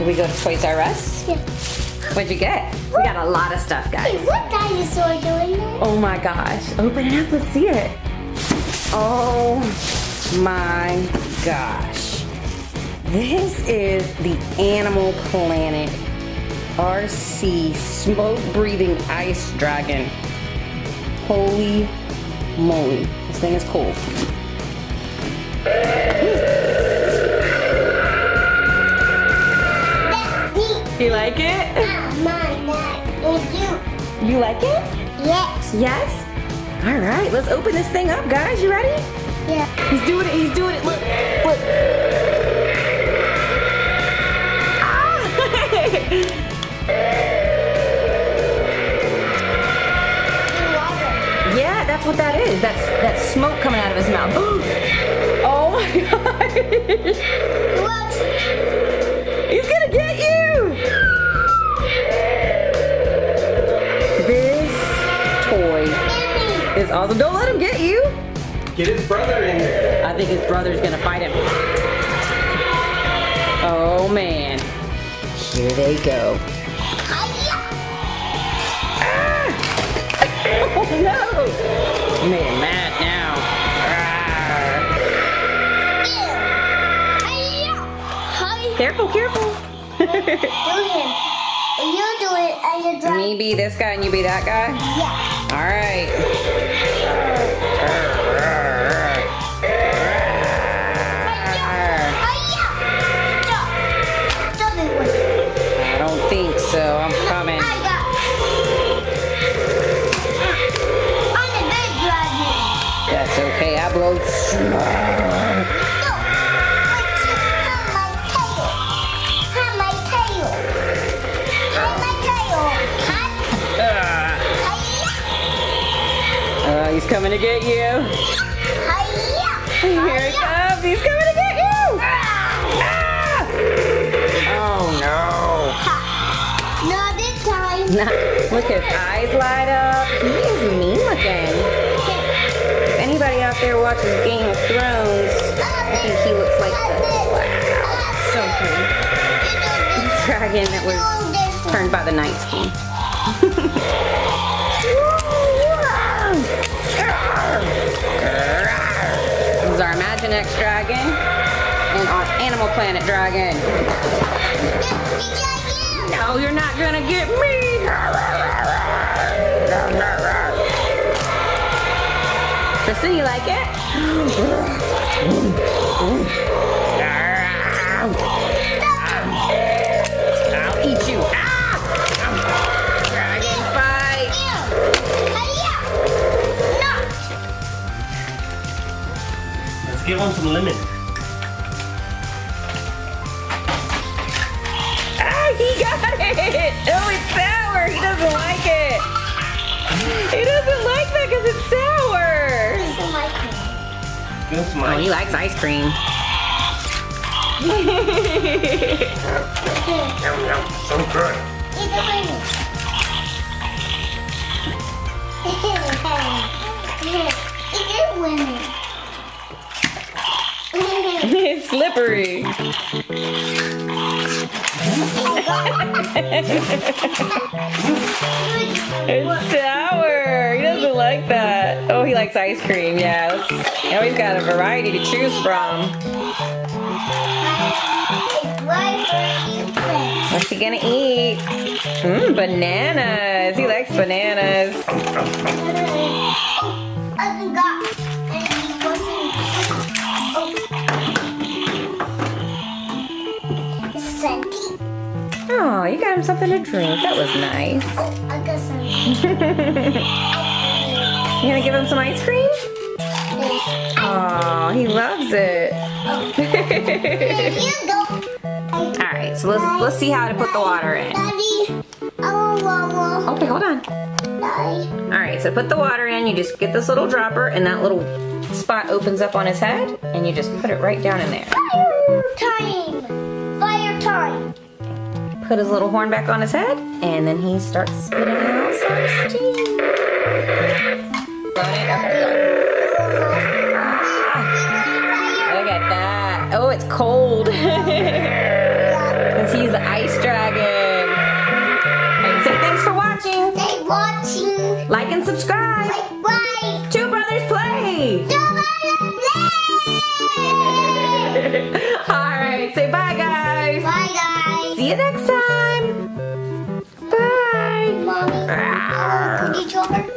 Can we go to Toys R Us? Yeah. What'd you get? We got a lot of stuff, guys. Hey, what dinosaur doing there? Oh my gosh. Open it up, let's see it. Oh my gosh. This is the Animal Planet RC smoke breathing ice dragon. Holy moly. This thing is cool. You like it? You like it? Yes. Yes? All right, let's open this thing up, guys. You ready? Yeah. He's doing it, he's doing it. Look, look. Ah! Yeah, that's what that is. That's smoke coming out of his mouth. Oh my gosh. What? He's gonna get you. This toy is awesome. Don't let him get you. Get his brother in there. I think his brother's gonna fight him. Oh man. Here they go. Ah! Oh no! You made him mad now. Careful, careful. Do him. You do it and you drive. Me be this guy and you be that guy? Yeah. All right. I don't think so. I'm coming. I'm the big dragon. That's okay. I blow. No, my tail. He's coming to get you. Here he comes. He's coming to get you. Ah! Oh no. Not this time. Look, his eyes light up. He is mean looking. If anybody out there watches Game of Thrones, I think he looks like the so cool. Dragon that was turned by the Night King. This is our Imaginext dragon and our Animal Planet dragon. No, you're not gonna get me. Tristan, you like it? I'll eat you. Dragon fight. Let's give him some lemon. Ah, he got it. Oh, it's sour. He doesn't like it. He doesn't like that because it's sour. Give him some Oh, he ice. likes ice cream. So good. It's slippery. It's sour. He doesn't like that. Oh, he likes ice cream. Yeah. Oh, he's got a variety to choose from. What's he gonna eat? Bananas. He likes bananas. Oh, you got him something to drink. That was nice. I got some. You gonna give him some ice cream? Oh, he loves it. Here you go. All right, so let's see how to put the water in. Daddy, I want water. Okay, hold on. Daddy. All right, so put the water in. You just get this little dropper, and that little spot opens up on his head, and you just put it right down in there. Fire time. Fire time. Put his little horn back on his head, and then he starts spitting out some steam. Look at that. Oh, it's cold. His Because he's the ice dragon. Alright, say thanks for watching. They watching. Like and subscribe. Right. Two Brothers Play. Alright, say bye guys. Bye, guys. See you next time. Bye. Mommy, cookie jar.